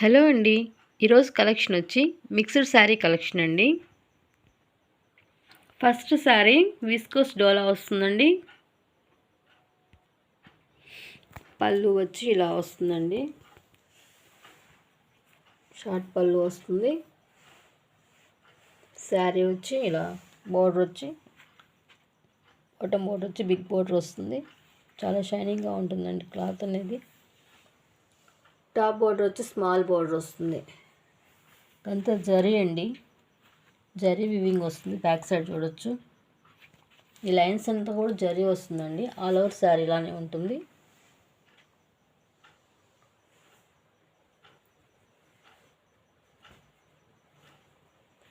Hello అండి. ఈరోజు collection వచ్చి మిక్స్డ్ శారీ కలెక్షన్ అండి. ఫస్ట్ శారీ విస్కోస్ డోలా వస్తుందండి. పళ్ళు వచ్చి ఇలా వస్తుందండి. షార్ట్ పళ్ళు వస్తుంది. శారీ వచ్చి ఇలా బోర్డర్ వచ్చి బాటమ్ బోర్డర్ వచ్చి బిగ్ బోర్డర్ వస్తుంది. చాలా షైనింగ్గా ఉంటుందండి క్లాత్ అనేది. టాప్ బోర్డర్ వచ్చి స్మాల్ బోర్డర్ వస్తుంది. అంతా జరీ అండి. జరీ వివింగ్ వస్తుంది. బ్యాక్ సైడ్ చూడొచ్చు. ఈ లైన్స్ అంతా కూడా జరీ వస్తుందండి. ఆల్ ఓవర్ శారీ ఇలానే ఉంటుంది.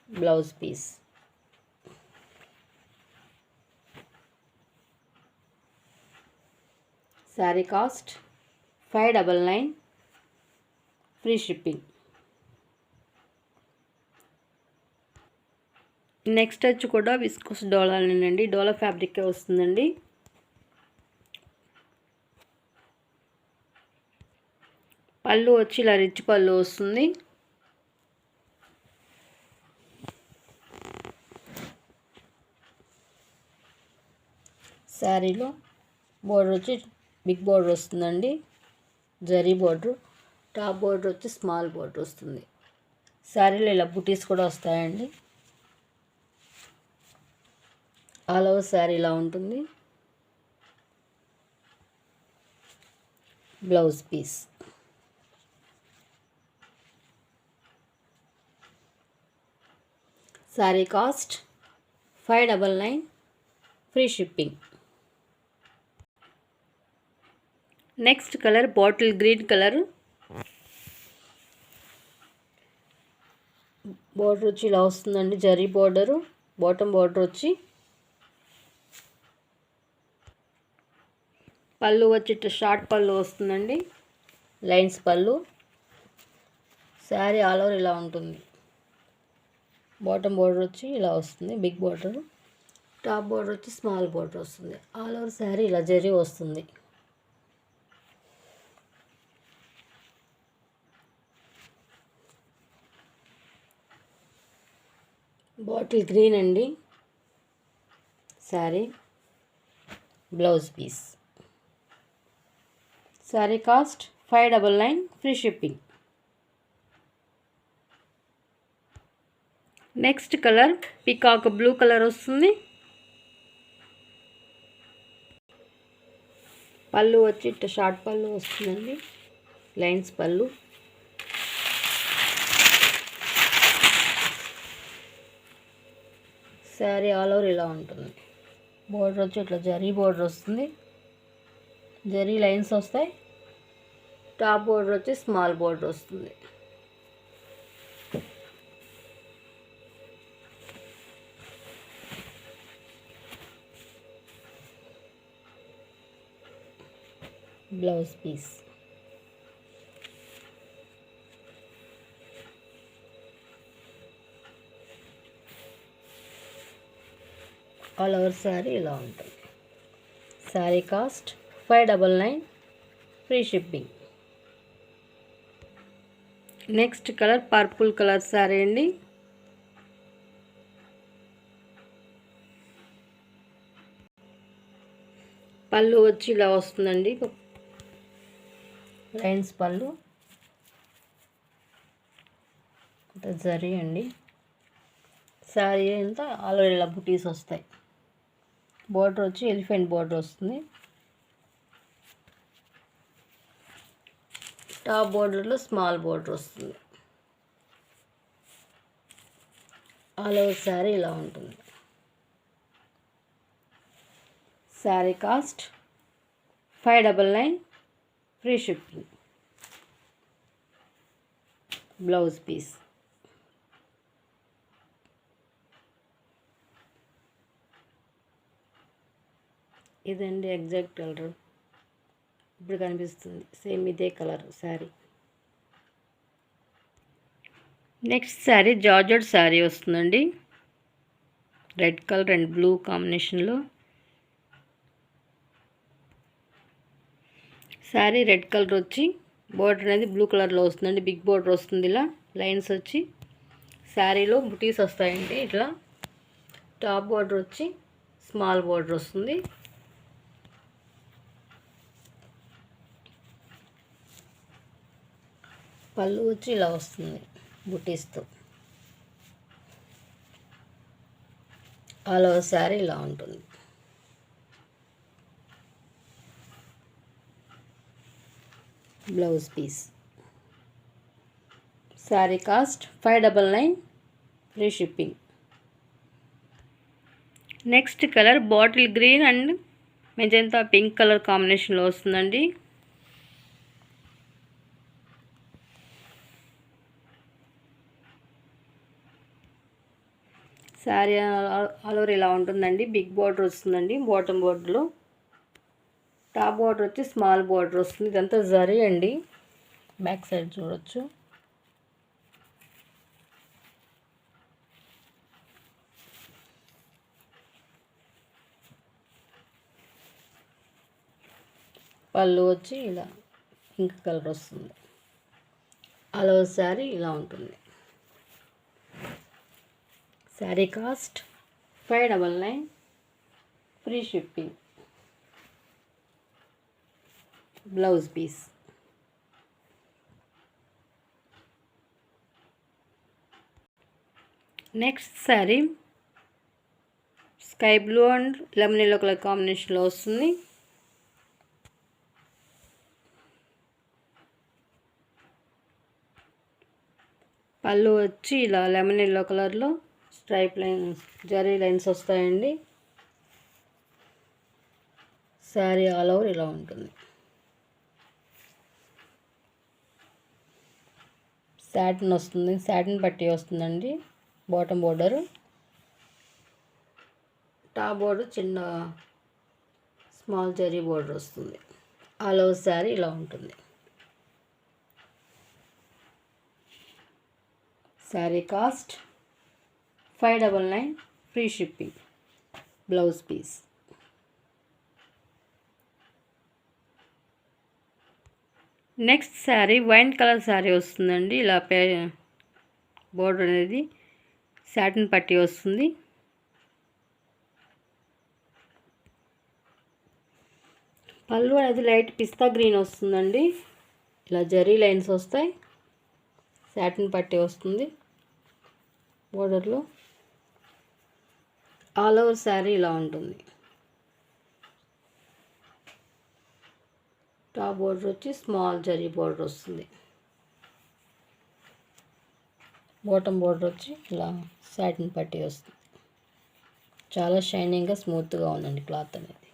Blouse piece. Sari cost 599, free shipping. Next వచ్చి కూడా విస్కోస్ డోలానేనండి. డోలా ఫ్యాబ్రిక్ వస్తుందండి. పళ్ళు వచ్చి ఇలా రిచ్ పళ్ళు వస్తుంది. శారీలో బోర్డర్ వచ్చి బిగ్ బోర్డర్ వస్తుందండి. జరీ బోర్డర్. టాప్ బోర్డర్ వచ్చి స్మాల్ బోర్డర్ వస్తుంది. శారీలో ఇలా బుటీస్ కూడా వస్తాయండి. ఆల్ ఓవర్ శారీ ఇలా ఉంటుంది. Blouse piece. Sari cost 599, free shipping. Next colour bottle green colour. Border వచ్చి ఇలా వస్తుందండి. జరీ బోర్డరు. బాటమ్ బోర్డర్ వచ్చి పళ్ళు వచ్చి షార్ట్ పళ్ళు వస్తుందండి. లైన్స్ పళ్ళు. శారీ ఆల్ ఓవర్ ఇలా ఉంటుంది. బాటమ్ బోర్డర్ వచ్చి ఇలా వస్తుంది. Big border. టాప్ బోర్డర్ వచ్చి స్మాల్ బోర్డర్ వస్తుంది. ఆల్ ఓవర్ శారీ ఇలా జరీ వస్తుంది. బాటిల్ గ్రీన్ అండి sari. Blouse piece. Sari cost 599, free shipping. Next colour peacock blue colour వస్తుంది. పళ్ళు వచ్చి షార్ట్ పళ్ళు వస్తుందండి. లైన్స్ పళ్ళు. శారీ ఆల్ ఓవర్ ఇలా ఉంటుంది. బోర్డర్ వచ్చి ఇట్లా జరీ బోర్డర్ వస్తుంది. జరీ లైన్స్ వస్తాయి. టాప్ బోర్డర్ వచ్చి స్మాల్ బోర్డర్ వస్తుంది. Blouse piece. All over sari ఇలా ఉంటుంది. Sari cost 599, free shipping. Next colour purple colour sari అండి. పళ్ళు వచ్చి ఇలా వస్తుందండి. లైన్స్ పళ్ళు. జరీ అండి. శారీ అంతా ఆల్ ఓవర్ ఇలా బుటీస్ వస్తాయి. బోర్డర్ వచ్చి ఎలిఫెంట్ బోర్డర్ వస్తుంది. టాప్ బోర్డర్లో స్మాల్ బోర్డర్ వస్తుంది. ఆల్ ఓవర్ శారీ ఇలా ఉంటుంది. Sari cost 599, free shipping. Blouse piece. ఇదండి ఎగ్జాక్ట్ కలర్. ఇప్పుడు కనిపిస్తుంది. సేమ్ ఇదే colour sari. Next sari georgette sari వస్తుందండి. రెడ్ కలర్ అండ్ బ్లూ కాంబినేషన్లో. శారీ రెడ్ కలర్ వచ్చి బోర్డర్ అనేది బ్లూ కలర్లో వస్తుందండి. బిగ్ బోర్డర్ వస్తుంది. ఇలా లైన్స్ వచ్చి శారీలో బుటీస్ వస్తాయండి. ఇట్లా టాప్ బోర్డర్ వచ్చి స్మాల్ బోర్డర్ వస్తుంది. పళ్ళు వచ్చి ఇలా వస్తుంది బుటీస్తో. ఆల్ ఓవర్ శారీ ఇలా ఉంటుంది. Blouse piece. Sari cost 599 free shipping. Next colour bottle green and magenta pink colour కాంబినేషన్లో వస్తుందండి. శారీ ఆల్ ఓవర్ ఇలా ఉంటుందండి. బిగ్ బోర్డర్ వస్తుందండి బాటమ్ బోర్డర్లో. టాప్ బోర్డర్ వచ్చి స్మాల్ బోర్డర్ వస్తుంది. ఇదంతా జరీ అండి. బ్యాక్ సైడ్ చూడొచ్చు. పళ్ళు వచ్చి ఇలా పింక్ కలర్ వస్తుంది. ఆల్ ఓవర్ శారీ ఇలా ఉంటుంది. Sari cost 599 free shipping. Blouse piece. Next sari sky blue and lemon yellow colour కాంబినేషన్లో వస్తుంది. పళ్ళు వచ్చి ఇలా లెమన్ ఎల్లో కలర్లో స్ట్రైప్ లైన్స్ జరీ లైన్స్ వస్తాయండి. శారీ ఆల్ ఓవర్ ఇలా ఉంటుంది. సాటిన్ వస్తుంది. సాటిన్ పట్టీ వస్తుందండి. Bottom border. టాప్ బోర్డర్ చిన్న స్మాల్ జరీ బోర్డర్ వస్తుంది. ఆల్ ఓవర్ శారీ ఇలా ఉంటుంది. Sari cost 599 free shipping. Blouse piece. Next sari wine colour sari వస్తుందండి. ఇలా బోర్డర్ అనేది సాటిన్ పట్టీ వస్తుంది. పళ్ళు అనేది లైట్ పిస్తా గ్రీన్ వస్తుందండి. ఇలా జరీ లైన్స్ వస్తాయి. సాటిన్ పట్టీ వస్తుంది బోర్డర్లో. ఆల్ ఓవర్ శారీ ఇలా ఉంటుంది. టాప్ బోర్డర్ వచ్చి స్మాల్ జరీ బోర్డర్ వస్తుంది. బాటమ్ బోర్డర్ వచ్చి ఇలా సాటిన్ పట్టీ వస్తుంది. చాలా షైనింగ్గా స్మూత్గా ఉందండి క్లాత్ అనేది.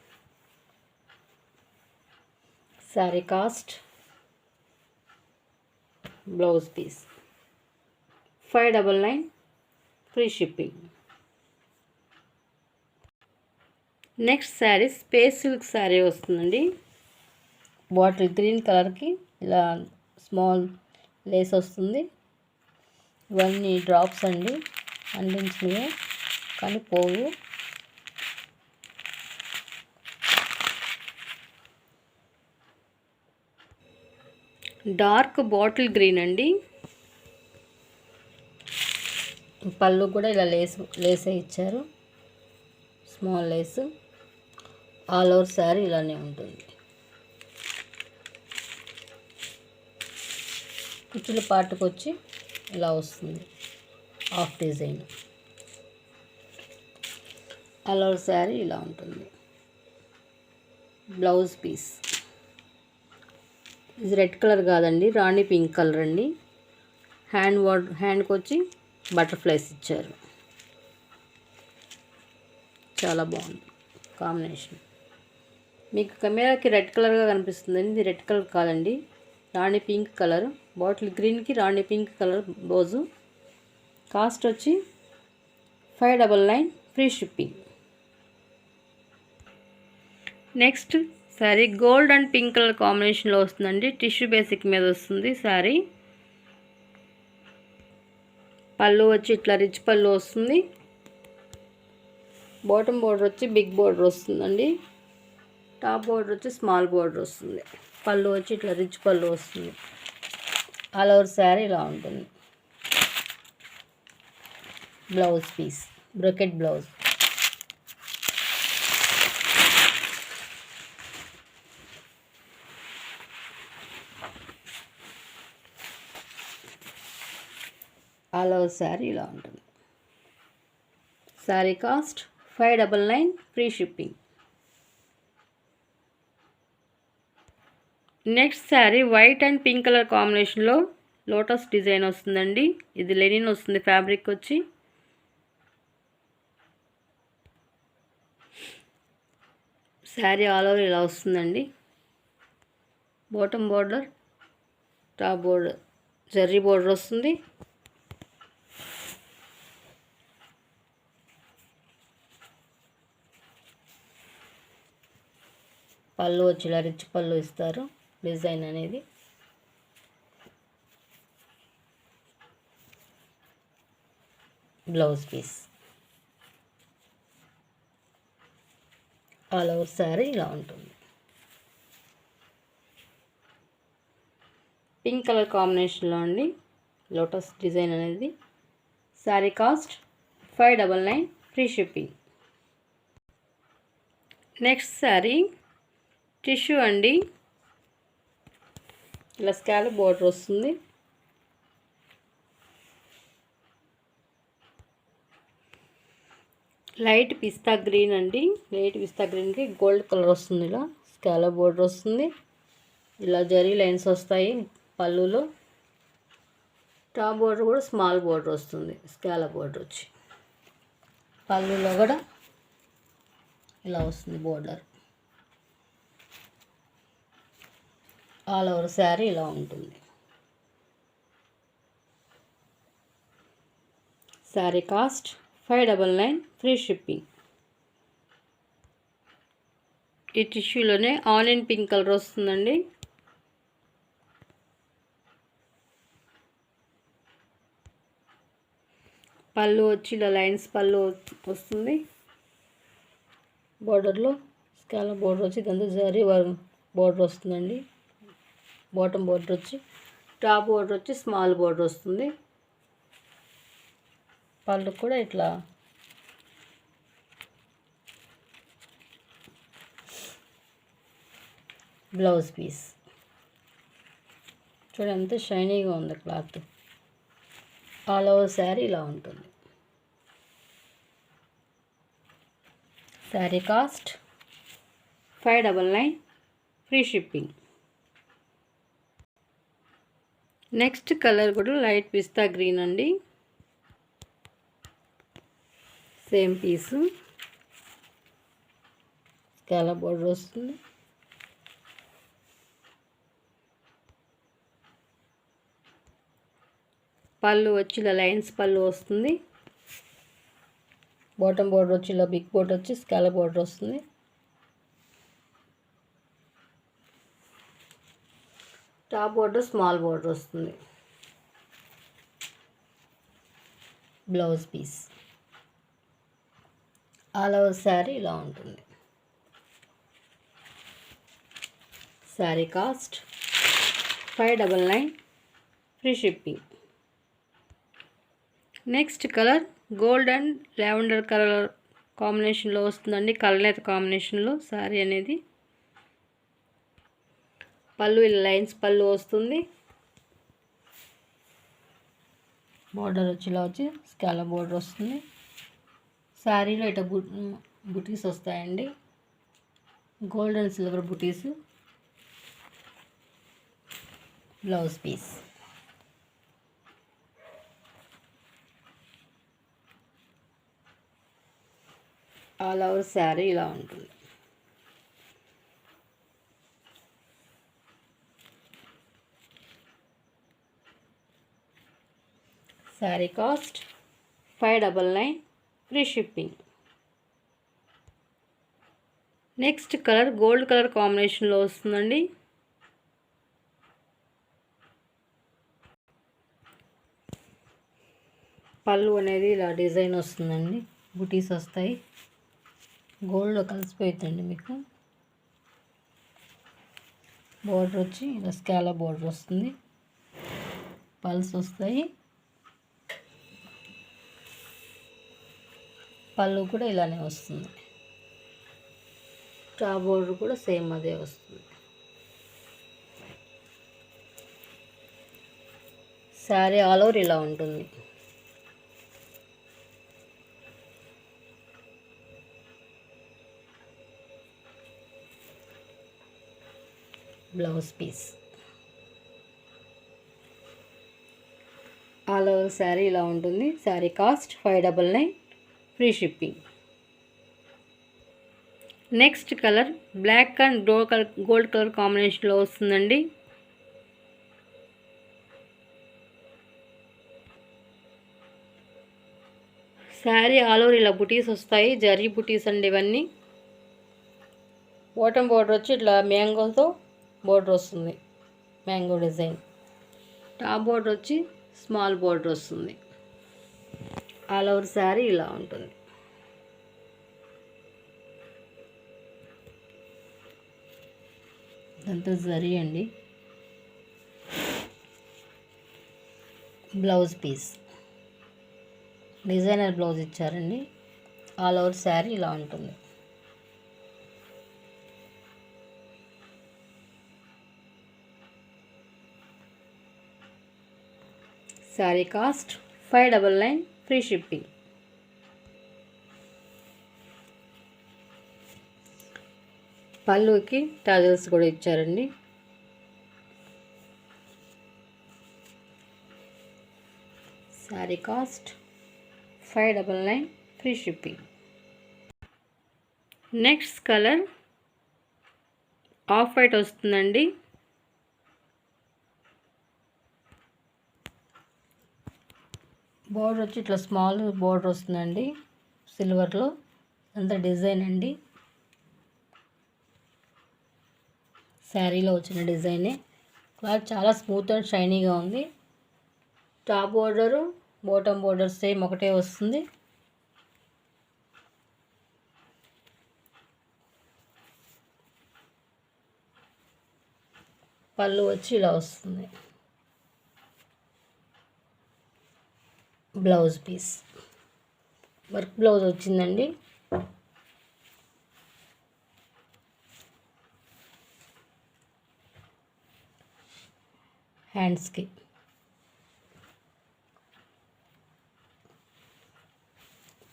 Sari cost blouse piece 599 free shipping. Next sari space silk sari వస్తుందండి. బాటిల్ గ్రీన్ కలర్కి ఇలా స్మాల్ లేస్ వస్తుంది. ఇవన్నీ డ్రాప్స్ అండి, అందించినవి కానీ పోవు. డార్క్ బాటిల్ గ్రీన్ అండి. పళ్ళు కూడా ఇలా లేసే ఇచ్చారు, small lace. All over sari ఇలానే ఉంటుంది. కుచ్చుల పాటుకు వచ్చి ఇలా వస్తుంది half design. All over sari ఇలా ఉంటుంది. Blouse piece. ఇది రెడ్ కలర్ కాదండి, రాణి పింక్ కలర్ అండి. హ్యాండ్కి వచ్చి బటర్ఫ్లైస్ ఇచ్చారు. చాలా బాగుంది కాంబినేషన్. మీకు కెమెరాకి రెడ్ కలర్గా కనిపిస్తుందండి, ఇది రెడ్ కలర్ కాదండి, రాణి పింక్ కలర్. బాటిల్ గ్రీన్కి రాణి పింక్ కలర్ బ్లౌజు. కాస్ట్ వచ్చి 599 free shipping. Next sari gold and pink colour కాంబినేషన్లో వస్తుందండి. టిష్యూ బేసిక్ మీద వస్తుంది శారీ. పళ్ళు వచ్చి ఇట్లా రిచ్ పళ్ళు వస్తుంది. బాటమ్ బోర్డర్ వచ్చి బిగ్ బోర్డర్ వస్తుందండి. టాప్ బోర్డర్ వచ్చి స్మాల్ బోర్డర్ వస్తుంది. పళ్ళు వచ్చి ఇట్లా రిచ్ పళ్ళు వస్తుంది. ఆల్ ఓవర్ శారీ ఇలా ఉంటుంది. Blouse piece brocade blouse. All over sari ఇలా ఉంటుంది. Sari cost 599 free shipping. Next sari white and pink colour కాంబినేషన్లో లోటస్ డిజైన్ వస్తుందండి. ఇది లెనిన్ వస్తుంది ఫ్యాబ్రిక్ వచ్చి. శారీ ఆల్ ఓవర్ ఇలా వస్తుందండి. Bottom border, top border zari border వస్తుంది. పళ్ళు వచ్చి ఇలా రిచ్ పళ్ళు ఇస్తారు. డిజైన్ అనేది blouse piece. All over sari ఇలా ఉంటుంది. పింక్ కలర్ కాంబినేషన్లో అండి లోటస్ డిజైన్ అనేది. Sari cost 599 free shipping. Next sari tissue అండి. ఇలా స్కాలప్ బోర్డర్ వస్తుంది. లైట్ పిస్తా గ్రీన్ అండి. లైట్ పిస్తా గ్రీన్కి గోల్డ్ కలర్ వస్తుంది. ఇలా స్కాలప్ బోర్డర్ వస్తుంది. ఇలా జరీ లైన్స్ వస్తాయి పళ్ళులో. టాప్ బోర్డర్ కూడా స్మాల్ బోర్డర్ వస్తుంది. స్కాలప్ బోర్డర్ వచ్చి పళ్ళులో కూడా ఇలా వస్తుంది బోర్డర్. ఆల్ ఓవర్ శారీ ఇలా ఉంటుంది. Sari cost 599 free shipping. ఈ టిష్యూలోనే ఆనియన్ పింక్ కలర్ వస్తుందండి. పళ్ళు వచ్చి ఇలా లైన్స్ పళ్ళు వస్తుంది. బోర్డర్లో స్కాలప్ బోర్డర్ వచ్చి ఇదంతా జరీ బోర్డర్ వస్తుందండి. బాటమ్ బోర్డర్ వచ్చి, టాప్ బోర్డర్ వచ్చి స్మాల్ బోర్డర్ వస్తుంది. పళ్ళు కూడా ఇట్లా బ్లౌజ్ పీస్. చూడండి ఎంత షైనీగా ఉంది క్లాత్. ఆల్ ఓవర్ శారీ ఇలా ఉంటుంది. Sari cost 599 free shipping. Next colour కూడా లైట్ పిస్తా గ్రీన్ అండి. సేమ్ పీసు స్కాలప్ బోర్డర్ వస్తుంది. పళ్ళు వచ్చి ఇలా లైన్స్ పళ్ళు వస్తుంది. బాటమ్ బోర్డర్ వచ్చి ఇలా బిగ్ బోర్డర్ వచ్చి స్కాలప్ బోర్డర్ వస్తుంది. టాప్ బోర్డర్ స్మాల్ బోర్డర్ వస్తుంది. Blouse piece. All over sari ఇలా ఉంటుంది. Sari cost 599 free shipping. Next colour gold and lavender colour కాంబినేషన్లో వస్తుందండి. కలనేత కాంబినేషన్లో శారీ అనేది. పళ్ళు ఇలా లైన్స్ పళ్ళు వస్తుంది. బోర్డర్ వచ్చి ఇలా వచ్చి స్కాలప్ బోర్డర్ వస్తుంది. శారీలో ఇట్లా బుటీస్ వస్తాయండి. గోల్డ్ అండ్ సిల్వర్ బుటీస్. Blouse piece. All over sari ఇలా ఉంటుంది. Sari cost 599 free shipping. Next colour gold colour కాంబినేషన్లో వస్తుందండి. పళ్ళు అనేది ఇలా డిజైన్ వస్తుందండి. బుటీస్ వస్తాయి. గోల్డ్లో కలిసిపోతుందండి మీకు. బోర్డర్ వచ్చి ఇలా స్కాలప్ బోర్డర్ వస్తుంది, పల్స్ వస్తాయి. పళ్ళు కూడా ఇలానే వస్తుంది. టాప్ బోర్డర్ కూడా సేమ్ అదే వస్తుంది. శారీ ఆల్ ఓవర్ ఇలా ఉంటుంది. Blouse piece all over sari ఇలా ఉంటుంది. Sari cost 599, free shipping. Next colour black and gold colour కాంబినేషన్లో వస్తుందండి. శారీ ఆల్ ఓవర్ ఇలా బుటీస్ వస్తాయి, జరీ బుటీస్ అండి ఇవన్నీ. బాటమ్ బోర్డర్ వచ్చి ఇట్లా మ్యాంగోతో బోర్డర్ వస్తుంది, మ్యాంగో డిజైన్. టాప్ బోర్డర్ వచ్చి స్మాల్ బోర్డర్ వస్తుంది. ఆల్ ఓవర్ శారీ ఇలా ఉంటుంది. ఇదంతా జరీ అండి. బ్లౌజ్ పీస్ డిజైనర్ బ్లౌజ్ ఇచ్చారండి. ఆల్ ఓవర్ శారీ ఇలా ఉంటుంది. Sari cost 599, free shipping. పళ్ళుకి టాజల్స్ కూడా ఇచ్చారండి. Sari cost 599, free shipping. Next colour off white వస్తుందండి. బోర్డర్ వచ్చి ఇట్లా స్మాల్ బోర్డర్ వస్తుందండి సిల్వర్లో. అంత డిజైన్ అండి, శారీలో వచ్చిన డిజైనే. క్లాత్ చాలా స్మూత్ అండ్ షైనీగా ఉంది. Top border bottom border same ఒకటే వస్తుంది. పళ్ళు వచ్చి ఇలా వస్తుంది. బ్లౌజ్ పీస్ వర్క్ బ్లౌజ్ వచ్చిందండి. హ్యాండ్స్కి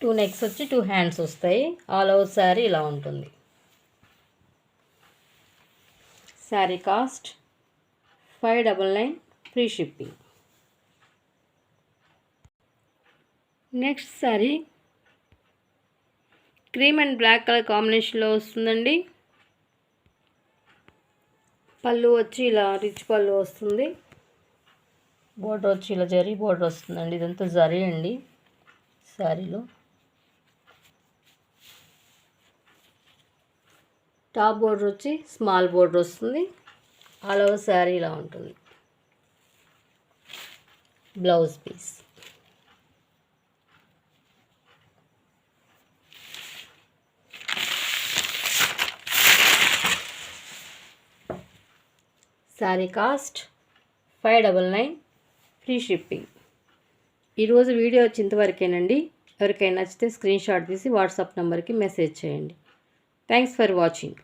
టూ నెక్స్ వచ్చి 2 హ్యాండ్స్ వస్తాయి. ఆల్ ఓవర్ శారీ ఇలా ఉంటుంది. Sari cost 599, free shipping. Next sari cream and black colour కాంబినేషన్లో వస్తుందండి. పళ్ళు వచ్చి ఇలా రిచ్ పళ్ళు వస్తుంది. బోర్డర్ వచ్చి ఇలా జరీ బోర్డర్ వస్తుందండి. ఇదంతా జరీ అండి శారీలో. టాప్ బోర్డర్ వచ్చి స్మాల్ బోర్డర్ వస్తుంది. ఆల్ ఓవర్ శారీ ఇలా ఉంటుంది. Blouse piece sari cost 599, free shipping. ఈరోజు వీడియో వచ్చి ఇంతవరకేనండి. ఎవరికైనా నచ్చితే స్క్రీన్ షాట్ తీసి వాట్సాప్ నెంబర్కి మెసేజ్ చేయండి. Thanks for watching.